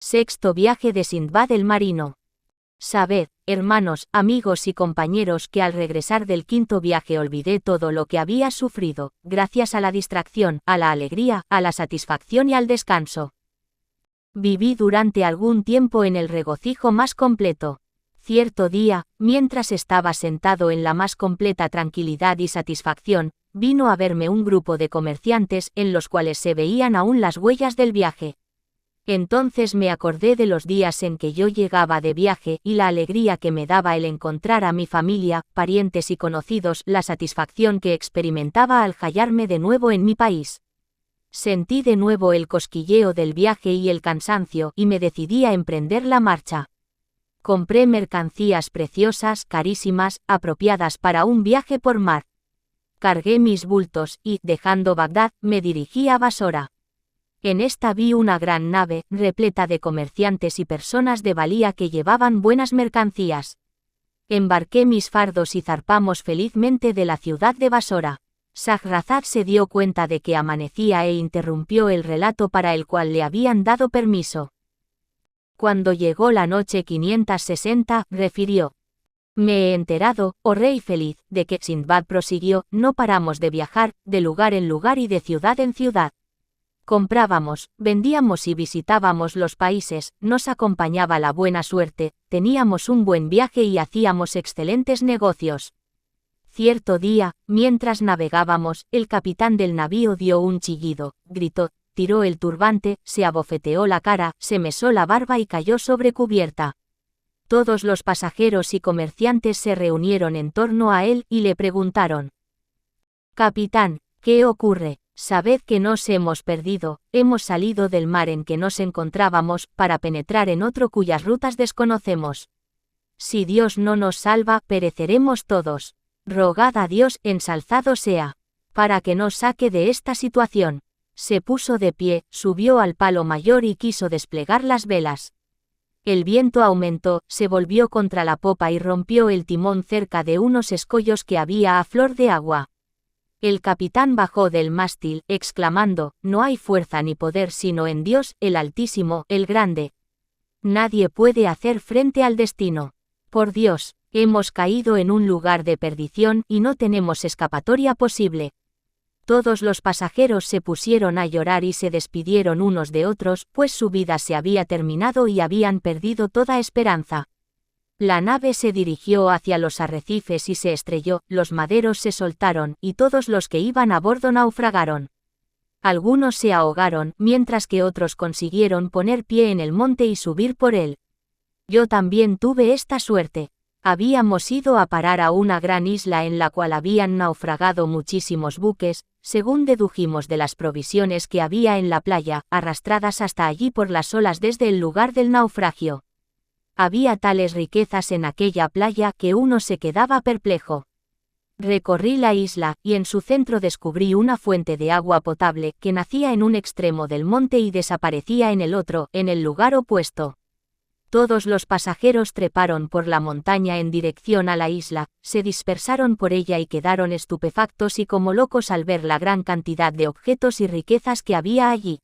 Sexto viaje de Sindbad el marino. Sabed, hermanos, amigos y compañeros, que al regresar del quinto viaje olvidé todo lo que había sufrido, gracias a la distracción, a la alegría, a la satisfacción y al descanso. Viví durante algún tiempo en el regocijo más completo. Cierto día, mientras estaba sentado en la más completa tranquilidad y satisfacción, vino a verme un grupo de comerciantes en los cuales se veían aún las huellas del viaje. Entonces me acordé de los días en que yo llegaba de viaje y la alegría que me daba el encontrar a mi familia, parientes y conocidos, la satisfacción que experimentaba al hallarme de nuevo en mi país. Sentí de nuevo el cosquilleo del viaje y el cansancio, y me decidí a emprender la marcha. Compré mercancías preciosas, carísimas, apropiadas para un viaje por mar. Cargué mis bultos y, dejando Bagdad, me dirigí a Basora. En esta vi una gran nave, repleta de comerciantes y personas de valía que llevaban buenas mercancías. Embarqué mis fardos y zarpamos felizmente de la ciudad de Basora. Shahrazad se dio cuenta de que amanecía e interrumpió el relato para el cual le habían dado permiso. Cuando llegó la noche 560, refirió: Me he enterado, oh rey feliz, de que Sindbad prosiguió, no paramos de viajar, de lugar en lugar y de ciudad en ciudad. Comprábamos, vendíamos y visitábamos los países, nos acompañaba la buena suerte, teníamos un buen viaje y hacíamos excelentes negocios. Cierto día, mientras navegábamos, el capitán del navío dio un chillido, gritó, tiró el turbante, se abofeteó la cara, se mesó la barba y cayó sobre cubierta. Todos los pasajeros y comerciantes se reunieron en torno a él y le preguntaron: Capitán, ¿qué ocurre? Sabed que nos hemos perdido, hemos salido del mar en que nos encontrábamos, para penetrar en otro cuyas rutas desconocemos. Si Dios no nos salva, pereceremos todos. Rogad a Dios, ensalzado sea, para que nos saque de esta situación. Se puso de pie, subió al palo mayor y quiso desplegar las velas. El viento aumentó, se volvió contra la popa y rompió el timón cerca de unos escollos que había a flor de agua. El capitán bajó del mástil, exclamando: No hay fuerza ni poder sino en Dios, el Altísimo, el Grande. Nadie puede hacer frente al destino. Por Dios, hemos caído en un lugar de perdición y no tenemos escapatoria posible. Todos los pasajeros se pusieron a llorar y se despidieron unos de otros, pues su vida se había terminado y habían perdido toda esperanza. La nave se dirigió hacia los arrecifes y se estrelló, los maderos se soltaron, y todos los que iban a bordo naufragaron. Algunos se ahogaron, mientras que otros consiguieron poner pie en el monte y subir por él. Yo también tuve esta suerte. Habíamos ido a parar a una gran isla en la cual habían naufragado muchísimos buques, según dedujimos de las provisiones que había en la playa, arrastradas hasta allí por las olas desde el lugar del naufragio. Había tales riquezas en aquella playa que uno se quedaba perplejo. Recorrí la isla, y en su centro descubrí una fuente de agua potable que nacía en un extremo del monte y desaparecía en el otro, en el lugar opuesto. Todos los pasajeros treparon por la montaña en dirección a la isla, se dispersaron por ella y quedaron estupefactos y como locos al ver la gran cantidad de objetos y riquezas que había allí.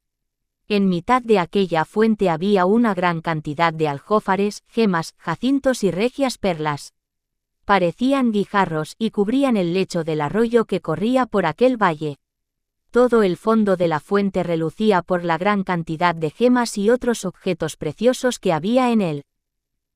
En mitad de aquella fuente había una gran cantidad de aljófares, gemas, jacintos y regias perlas. Parecían guijarros y cubrían el lecho del arroyo que corría por aquel valle. Todo el fondo de la fuente relucía por la gran cantidad de gemas y otros objetos preciosos que había en él.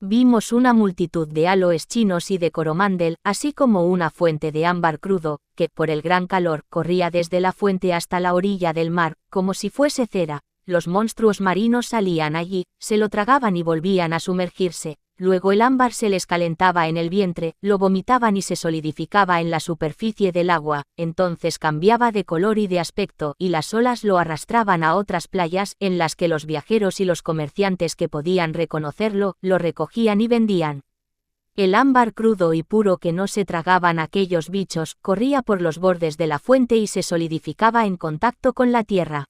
Vimos una multitud de aloes chinos y de coromandel, así como una fuente de ámbar crudo, que, por el gran calor, corría desde la fuente hasta la orilla del mar, como si fuese cera. Los monstruos marinos salían allí, se lo tragaban y volvían a sumergirse. Luego el ámbar se les calentaba en el vientre, lo vomitaban y se solidificaba en la superficie del agua, entonces cambiaba de color y de aspecto, y las olas lo arrastraban a otras playas, en las que los viajeros y los comerciantes que podían reconocerlo, lo recogían y vendían. El ámbar crudo y puro que no se tragaban aquellos bichos, corría por los bordes de la fuente y se solidificaba en contacto con la tierra.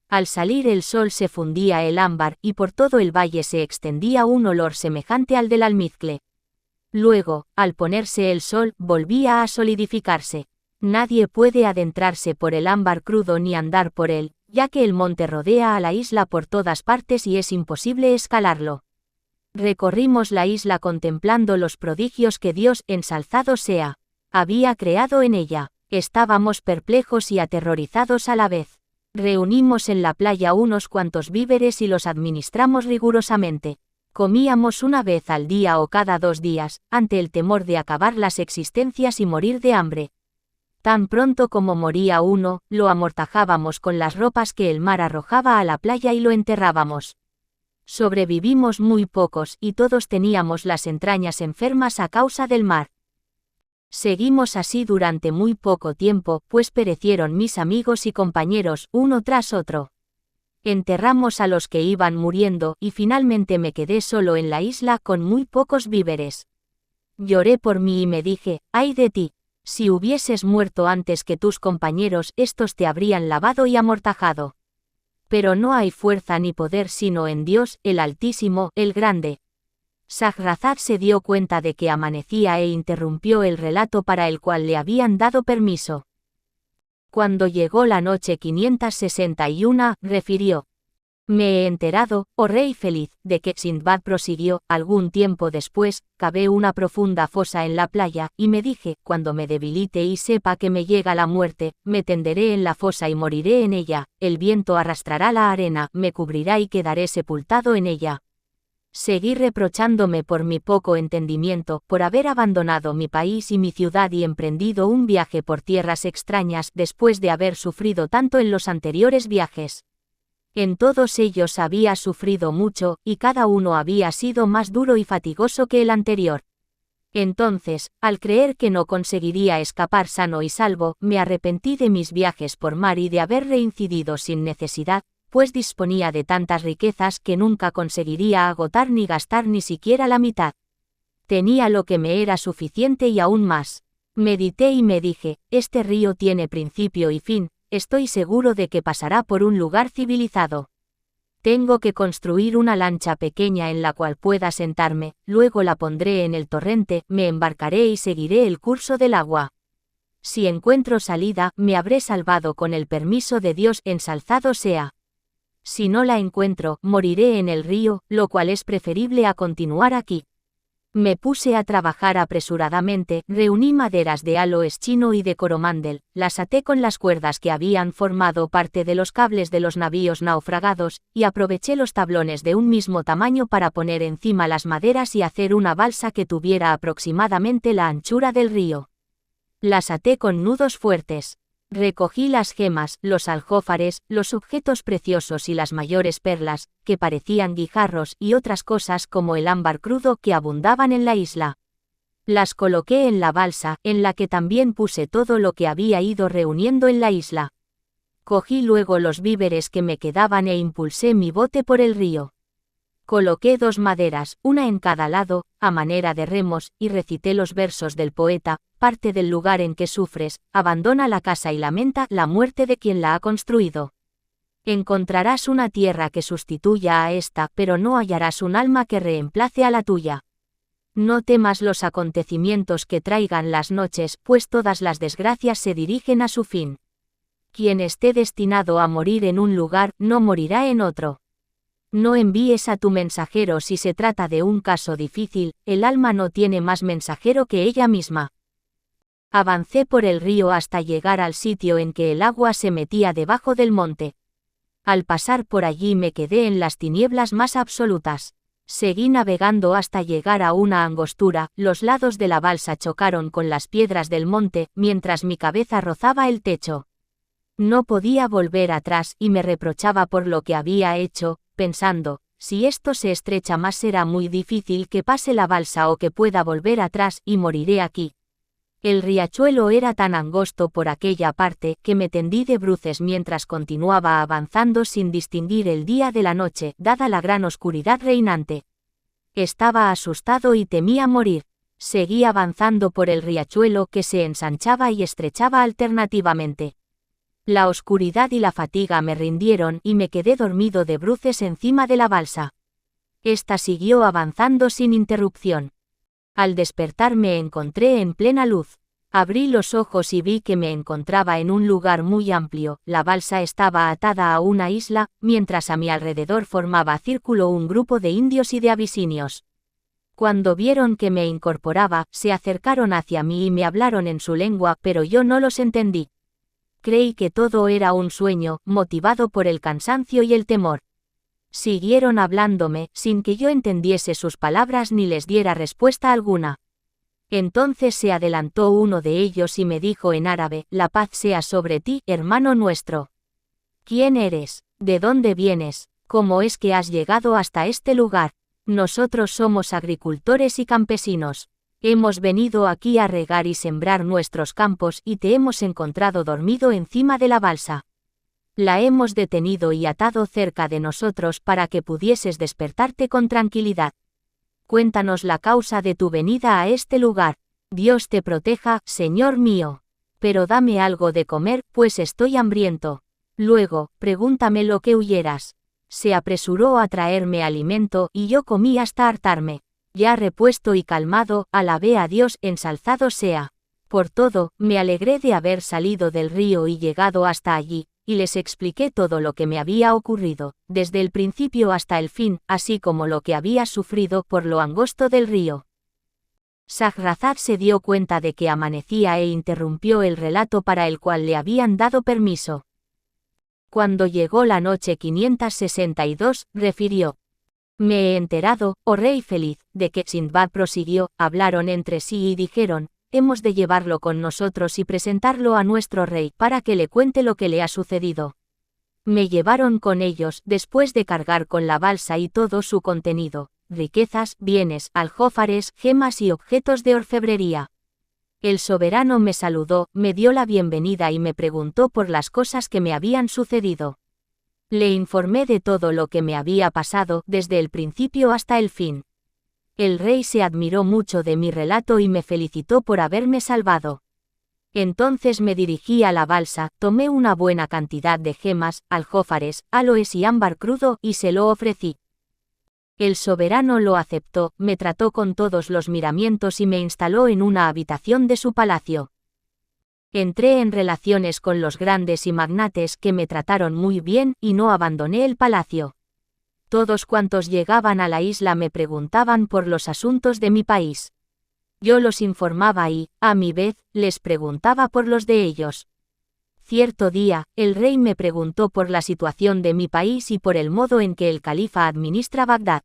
Al salir el sol se fundía el ámbar, y por todo el valle se extendía un olor semejante al del almizcle. Luego, al ponerse el sol, volvía a solidificarse. Nadie puede adentrarse por el ámbar crudo ni andar por él, ya que el monte rodea a la isla por todas partes y es imposible escalarlo. Recorrimos la isla contemplando los prodigios que Dios, ensalzado sea, había creado en ella. Estábamos perplejos y aterrorizados a la vez. Reunimos en la playa unos cuantos víveres y los administramos rigurosamente. Comíamos una vez al día o cada 2 días, ante el temor de acabar las existencias y morir de hambre. Tan pronto como moría uno, lo amortajábamos con las ropas que el mar arrojaba a la playa y lo enterrábamos. Sobrevivimos muy pocos y todos teníamos las entrañas enfermas a causa del mar. Seguimos así durante muy poco tiempo, pues perecieron mis amigos y compañeros, uno tras otro. Enterramos a los que iban muriendo y finalmente me quedé solo en la isla con muy pocos víveres. Lloré por mí y me dije, ¡ay de ti! Si hubieses muerto antes que tus compañeros, estos te habrían lavado y amortajado. Pero no hay fuerza ni poder sino en Dios, el Altísimo, el Grande. Shahrazad se dio cuenta de que amanecía e interrumpió el relato para el cual le habían dado permiso. Cuando llegó la noche 561, refirió: Me he enterado, oh rey feliz, de que Sindbad prosiguió, algún tiempo después, cavé una profunda fosa en la playa, y me dije, cuando me debilite y sepa que me llega la muerte, me tenderé en la fosa y moriré en ella, el viento arrastrará la arena, me cubrirá y quedaré sepultado en ella. Seguí reprochándome por mi poco entendimiento, por haber abandonado mi país y mi ciudad y emprendido un viaje por tierras extrañas después de haber sufrido tanto en los anteriores viajes. En todos ellos había sufrido mucho, y cada uno había sido más duro y fatigoso que el anterior. Entonces, al creer que no conseguiría escapar sano y salvo, me arrepentí de mis viajes por mar y de haber reincidido sin necesidad, pues disponía de tantas riquezas que nunca conseguiría agotar ni gastar ni siquiera la mitad. Tenía lo que me era suficiente y aún más. Medité y me dije, este río tiene principio y fin, estoy seguro de que pasará por un lugar civilizado. Tengo que construir una lancha pequeña en la cual pueda sentarme, luego la pondré en el torrente, me embarcaré y seguiré el curso del agua. Si encuentro salida, me habré salvado con el permiso de Dios, ensalzado sea. Si no la encuentro, moriré en el río, lo cual es preferible a continuar aquí. Me puse a trabajar apresuradamente, reuní maderas de aloes chino y de coromandel, las até con las cuerdas que habían formado parte de los cables de los navíos naufragados, y aproveché los tablones de un mismo tamaño para poner encima las maderas y hacer una balsa que tuviera aproximadamente la anchura del río. Las até con nudos fuertes. Recogí las gemas, los aljófares, los objetos preciosos y las mayores perlas, que parecían guijarros y otras cosas como el ámbar crudo que abundaban en la isla. Las coloqué en la balsa, en la que también puse todo lo que había ido reuniendo en la isla. Cogí luego los víveres que me quedaban e impulsé mi bote por el río. Coloqué 2 maderas, una en cada lado, a manera de remos, y recité los versos del poeta: parte del lugar en que sufres, abandona la casa y lamenta la muerte de quien la ha construido. Encontrarás una tierra que sustituya a esta, pero no hallarás un alma que reemplace a la tuya. No temas los acontecimientos que traigan las noches, pues todas las desgracias se dirigen a su fin. Quien esté destinado a morir en un lugar, no morirá en otro. No envíes a tu mensajero si se trata de un caso difícil, el alma no tiene más mensajero que ella misma. Avancé por el río hasta llegar al sitio en que el agua se metía debajo del monte. Al pasar por allí me quedé en las tinieblas más absolutas. Seguí navegando hasta llegar a una angostura, los lados de la balsa chocaron con las piedras del monte, mientras mi cabeza rozaba el techo. No podía volver atrás y me reprochaba por lo que había hecho, pensando, si esto se estrecha más será muy difícil que pase la balsa o que pueda volver atrás y moriré aquí. El riachuelo era tan angosto por aquella parte que me tendí de bruces mientras continuaba avanzando sin distinguir el día de la noche, dada la gran oscuridad reinante. Estaba asustado y temía morir. Seguí avanzando por el riachuelo que se ensanchaba y estrechaba alternativamente. La oscuridad y la fatiga me rindieron y me quedé dormido de bruces encima de la balsa. Esta siguió avanzando sin interrupción. Al despertar me encontré en plena luz. Abrí los ojos y vi que me encontraba en un lugar muy amplio. La balsa estaba atada a una isla, mientras a mi alrededor formaba círculo un grupo de indios y de abisinios. Cuando vieron que me incorporaba, se acercaron hacia mí y me hablaron en su lengua, pero yo no los entendí. Creí que todo era un sueño, motivado por el cansancio y el temor. Siguieron hablándome, sin que yo entendiese sus palabras ni les diera respuesta alguna. Entonces se adelantó uno de ellos y me dijo en árabe: «La paz sea sobre ti, hermano nuestro. ¿Quién eres? ¿De dónde vienes? ¿Cómo es que has llegado hasta este lugar? Nosotros somos agricultores y campesinos. Hemos venido aquí a regar y sembrar nuestros campos y te hemos encontrado dormido encima de la balsa. La hemos detenido y atado cerca de nosotros para que pudieses despertarte con tranquilidad. Cuéntanos la causa de tu venida a este lugar. Dios te proteja, Señor mío. Pero dame algo de comer, pues estoy hambriento. Luego, pregúntame lo que huyeras». Se apresuró a traerme alimento y yo comí hasta hartarme. Ya repuesto y calmado, alabé a Dios, ensalzado sea. Por todo, me alegré de haber salido del río y llegado hasta allí, y les expliqué todo lo que me había ocurrido, desde el principio hasta el fin, así como lo que había sufrido por lo angosto del río. Shahrazad se dio cuenta de que amanecía e interrumpió el relato para el cual le habían dado permiso. Cuando llegó la noche 562, refirió: «Me he enterado, oh rey feliz, de que Sindbad prosiguió, hablaron entre sí y dijeron: hemos de llevarlo con nosotros y presentarlo a nuestro rey para que le cuente lo que le ha sucedido. Me llevaron con ellos, después de cargar con la balsa y todo su contenido, riquezas, bienes, aljófares, gemas y objetos de orfebrería. El soberano me saludó, me dio la bienvenida y me preguntó por las cosas que me habían sucedido. Le informé de todo lo que me había pasado, desde el principio hasta el fin. El rey se admiró mucho de mi relato y me felicitó por haberme salvado. Entonces me dirigí a la balsa, tomé una buena cantidad de gemas, aljófares, áloes y ámbar crudo y se lo ofrecí. El soberano lo aceptó, me trató con todos los miramientos y me instaló en una habitación de su palacio. Entré en relaciones con los grandes y magnates que me trataron muy bien y no abandoné el palacio. Todos cuantos llegaban a la isla me preguntaban por los asuntos de mi país. Yo los informaba y, a mi vez, les preguntaba por los de ellos. Cierto día, el rey me preguntó por la situación de mi país y por el modo en que el califa administra Bagdad.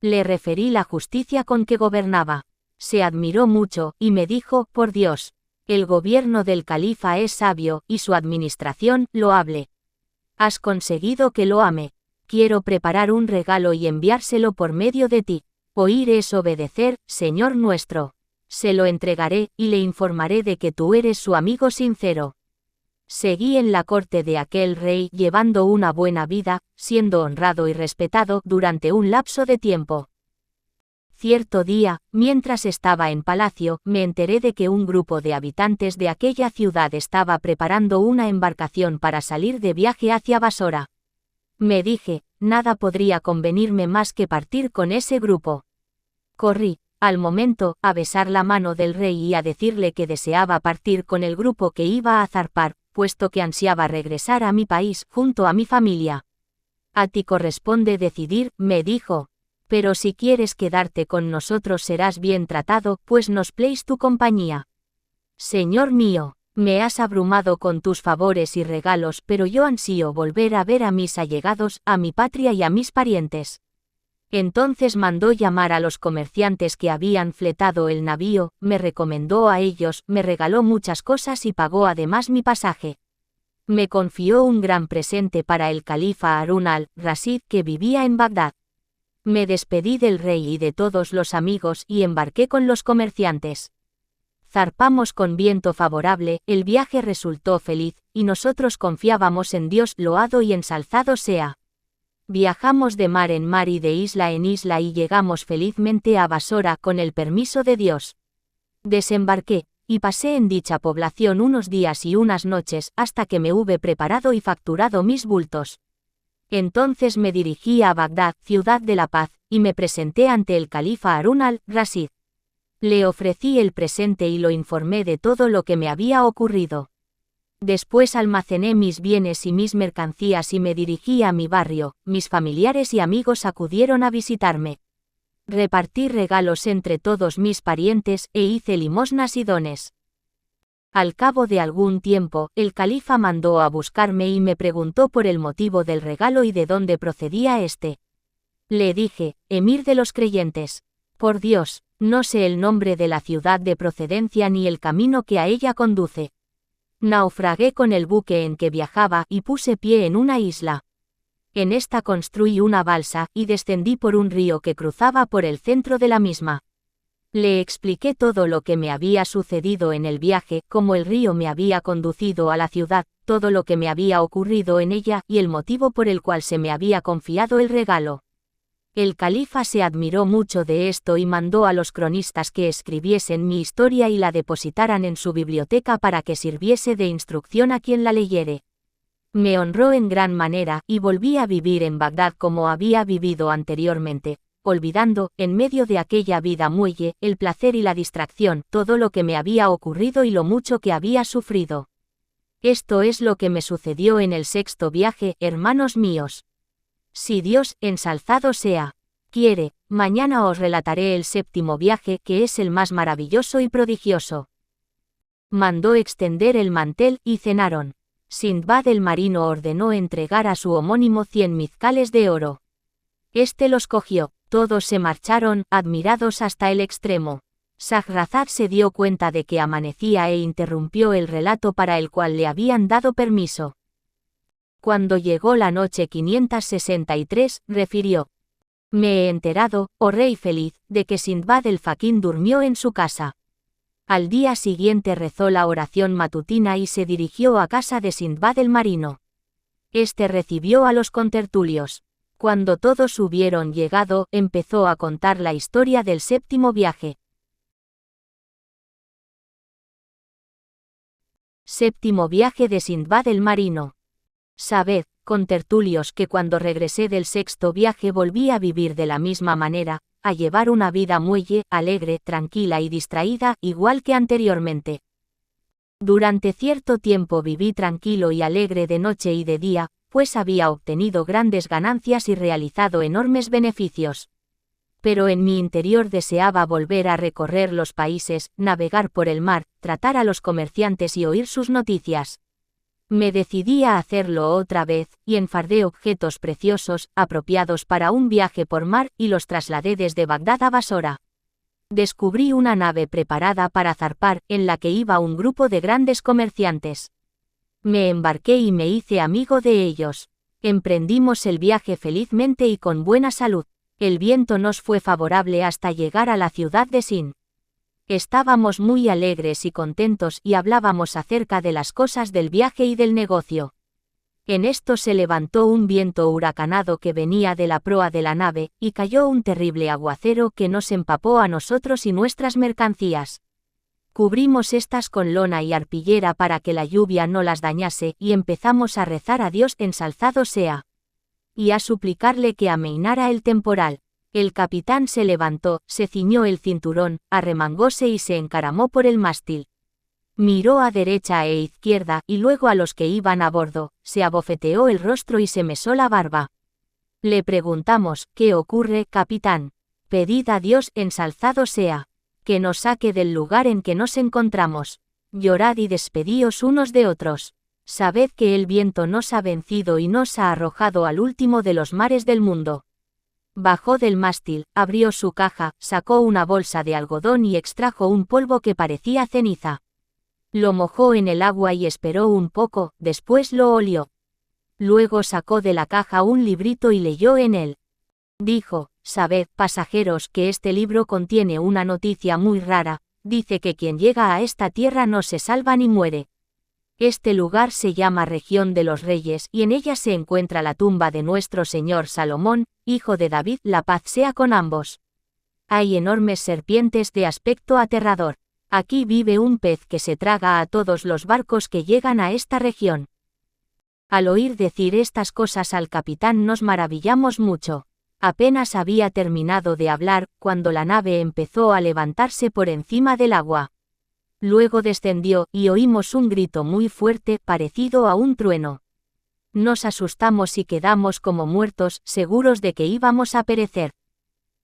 Le referí la justicia con que gobernaba. Se admiró mucho, y me dijo: «Por Dios, el gobierno del califa es sabio, y su administración, loable. Has conseguido que lo ame. Quiero preparar un regalo y enviárselo por medio de ti. Oír es obedecer, Señor nuestro. Se lo entregaré, y le informaré de que tú eres su amigo sincero». Seguí en la corte de aquel rey llevando una buena vida, siendo honrado y respetado durante un lapso de tiempo. Cierto día, mientras estaba en palacio, me enteré de que un grupo de habitantes de aquella ciudad estaba preparando una embarcación para salir de viaje hacia Basora. Me dije: nada podría convenirme más que partir con ese grupo. Corrí, al momento, a besar la mano del rey y a decirle que deseaba partir con el grupo que iba a zarpar, puesto que ansiaba regresar a mi país junto a mi familia. A ti corresponde decidir, me dijo. Pero si quieres quedarte con nosotros serás bien tratado, pues nos place tu compañía. Señor mío, me has abrumado con tus favores y regalos, pero yo ansío volver a ver a mis allegados, a mi patria y a mis parientes. Entonces mandó llamar a los comerciantes que habían fletado el navío, me recomendó a ellos, me regaló muchas cosas y pagó además mi pasaje. Me confió un gran presente para el califa Harún al-Rashid que vivía en Bagdad. Me despedí del rey y de todos los amigos y embarqué con los comerciantes. Zarpamos con viento favorable, el viaje resultó feliz, y nosotros confiábamos en Dios, loado y ensalzado sea. Viajamos de mar en mar y de isla en isla y llegamos felizmente a Basora con el permiso de Dios. Desembarqué, y pasé en dicha población unos días y unas noches hasta que me hube preparado y facturado mis bultos. Entonces me dirigí a Bagdad, ciudad de la paz, y me presenté ante el califa Harún al-Rashid. Le ofrecí el presente y lo informé de todo lo que me había ocurrido. Después almacené mis bienes y mis mercancías y me dirigí a mi barrio. Mis familiares y amigos acudieron a visitarme. Repartí regalos entre todos mis parientes e hice limosnas y dones. Al cabo de algún tiempo, el califa mandó a buscarme y me preguntó por el motivo del regalo y de dónde procedía este. Le dije, emir de los creyentes. Por Dios, no sé el nombre de la ciudad de procedencia ni el camino que a ella conduce. Naufragué con el buque en que viajaba y puse pie en una isla. En esta construí una balsa y descendí por un río que cruzaba por el centro de la misma. Le expliqué todo lo que me había sucedido en el viaje, cómo el río me había conducido a la ciudad, todo lo que me había ocurrido en ella y el motivo por el cual se me había confiado el regalo. El califa se admiró mucho de esto y mandó a los cronistas que escribiesen mi historia y la depositaran en su biblioteca para que sirviese de instrucción a quien la leyere. Me honró en gran manera y volví a vivir en Bagdad como había vivido anteriormente, olvidando, en medio de aquella vida muelle, el placer y la distracción, todo lo que me había ocurrido y lo mucho que había sufrido. Esto es lo que me sucedió en el sexto viaje, hermanos míos. Si Dios, ensalzado sea, quiere, mañana os relataré el séptimo viaje que es el más maravilloso y prodigioso. Mandó extender el mantel y cenaron. Sindbad el marino ordenó entregar a su homónimo 100 mizcales de oro. Este los cogió, todos se marcharon, admirados hasta el extremo. Shahrazad se dio cuenta de que amanecía e interrumpió el relato para el cual le habían dado permiso. Cuando llegó la noche 563, refirió: Me he enterado, oh rey feliz, de que Sindbad el Faquín durmió en su casa. Al día siguiente rezó la oración matutina y se dirigió a casa de Sindbad el marino. Este recibió a los contertulios. Cuando todos hubieron llegado, empezó a contar la historia del séptimo viaje. Séptimo viaje de Sindbad el marino. Sabed, contertulios, que cuando regresé del sexto viaje volví a vivir de la misma manera, a llevar una vida muelle, alegre, tranquila y distraída, igual que anteriormente. Durante cierto tiempo viví tranquilo y alegre de noche y de día, pues había obtenido grandes ganancias y realizado enormes beneficios. Pero en mi interior deseaba volver a recorrer los países, navegar por el mar, tratar a los comerciantes y oír sus noticias. Me decidí a hacerlo otra vez, y enfardé objetos preciosos, apropiados para un viaje por mar, y los trasladé desde Bagdad a Basora. Descubrí una nave preparada para zarpar, en la que iba un grupo de grandes comerciantes. Me embarqué y me hice amigo de ellos. Emprendimos el viaje felizmente y con buena salud. El viento nos fue favorable hasta llegar a la ciudad de Sin. Estábamos muy alegres y contentos y hablábamos acerca de las cosas del viaje y del negocio. En esto se levantó un viento huracanado que venía de la proa de la nave, y cayó un terrible aguacero que nos empapó a nosotros y nuestras mercancías. Cubrimos estas con lona y arpillera para que la lluvia no las dañase, y empezamos a rezar a Dios ensalzado sea, y a suplicarle que amainara el temporal. El capitán se levantó, se ciñó el cinturón, arremangóse y se encaramó por el mástil. Miró a derecha e izquierda, y luego a los que iban a bordo, se abofeteó el rostro y se mesó la barba. Le preguntamos: ¿Qué ocurre, capitán? Pedid a Dios ensalzado sea, que nos saque del lugar en que nos encontramos. Llorad y despedíos unos de otros. Sabed que el viento nos ha vencido y nos ha arrojado al último de los mares del mundo. Bajó del mástil, abrió su caja, sacó una bolsa de algodón y extrajo un polvo que parecía ceniza. Lo mojó en el agua y esperó un poco, después lo olió. Luego sacó de la caja un librito y leyó en él. Dijo: Sabed, pasajeros, que este libro contiene una noticia muy rara. Dice que quien llega a esta tierra no se salva ni muere. Este lugar se llama Región de los Reyes y en ella se encuentra la tumba de nuestro señor Salomón, hijo de David, la paz sea con ambos. Hay enormes serpientes de aspecto aterrador. Aquí vive un pez que se traga a todos los barcos que llegan a esta región. Al oír decir estas cosas al capitán nos maravillamos mucho. Apenas había terminado de hablar, cuando la nave empezó a levantarse por encima del agua. Luego descendió, y oímos un grito muy fuerte, parecido a un trueno. Nos asustamos y quedamos como muertos, seguros de que íbamos a perecer.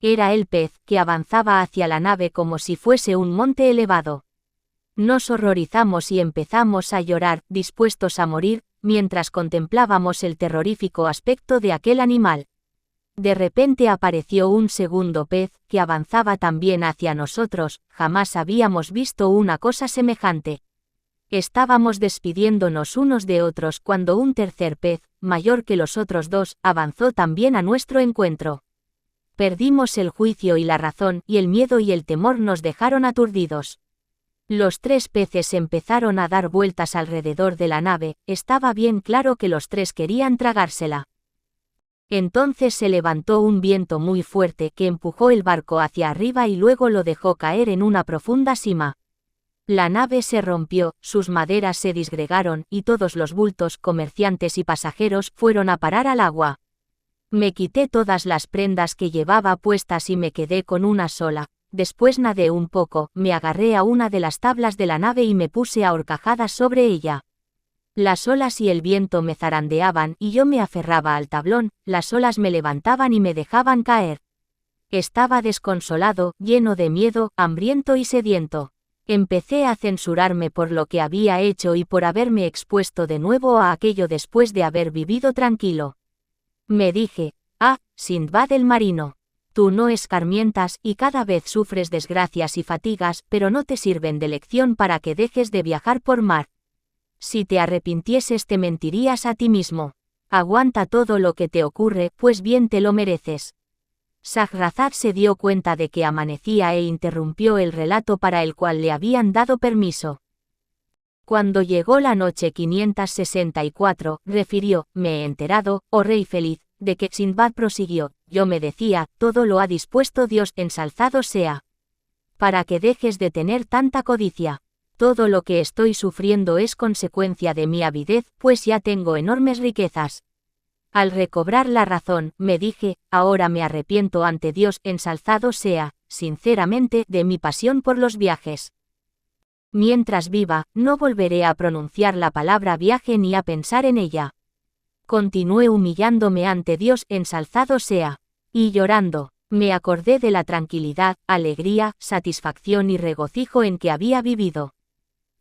Era el pez, que avanzaba hacia la nave como si fuese un monte elevado. Nos horrorizamos y empezamos a llorar, dispuestos a morir, mientras contemplábamos el terrorífico aspecto de aquel animal. De repente apareció un segundo pez, que avanzaba también hacia nosotros. Jamás habíamos visto una cosa semejante. Estábamos despidiéndonos unos de otros cuando un tercer pez, mayor que los otros dos, avanzó también a nuestro encuentro. Perdimos el juicio y la razón, y el miedo y el temor nos dejaron aturdidos. Los tres peces empezaron a dar vueltas alrededor de la nave. Estaba bien claro que los tres querían tragársela. Entonces se levantó un viento muy fuerte que empujó el barco hacia arriba y luego lo dejó caer en una profunda sima. La nave se rompió, sus maderas se disgregaron, y todos los bultos, comerciantes y pasajeros, fueron a parar al agua. Me quité todas las prendas que llevaba puestas y me quedé con una sola. Después nadé un poco, me agarré a una de las tablas de la nave y me puse a horcajadas sobre ella. Las olas y el viento me zarandeaban y yo me aferraba al tablón. Las olas me levantaban y me dejaban caer. Estaba desconsolado, lleno de miedo, hambriento y sediento. Empecé a censurarme por lo que había hecho y por haberme expuesto de nuevo a aquello después de haber vivido tranquilo. Me dije: Sindbad el marino. Tú no escarmientas y cada vez sufres desgracias y fatigas, pero no te sirven de lección para que dejes de viajar por mar. Si te arrepintieses te mentirías a ti mismo. Aguanta todo lo que te ocurre, pues bien te lo mereces. Shahrazad se dio cuenta de que amanecía e interrumpió el relato para el cual le habían dado permiso. Cuando llegó la noche 564, refirió: me he enterado, oh rey feliz, de que Sindbad prosiguió. Yo me decía, todo lo ha dispuesto Dios, ensalzado sea. Para que dejes de tener tanta codicia. Todo lo que estoy sufriendo es consecuencia de mi avidez, pues ya tengo enormes riquezas. Al recobrar la razón, me dije: ahora me arrepiento ante Dios, ensalzado sea, sinceramente, de mi pasión por los viajes. Mientras viva, no volveré a pronunciar la palabra viaje ni a pensar en ella. Continué humillándome ante Dios, ensalzado sea. Y llorando, me acordé de la tranquilidad, alegría, satisfacción y regocijo en que había vivido.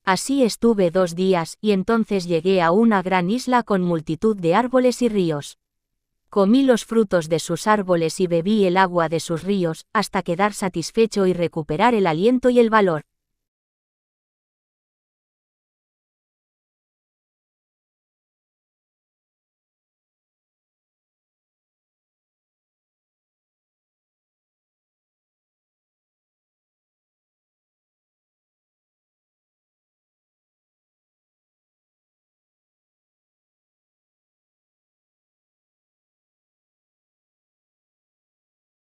Así estuve 2 días, y entonces llegué a una gran isla con multitud de árboles y ríos. Comí los frutos de sus árboles y bebí el agua de sus ríos, hasta quedar satisfecho y recuperar el aliento y el valor.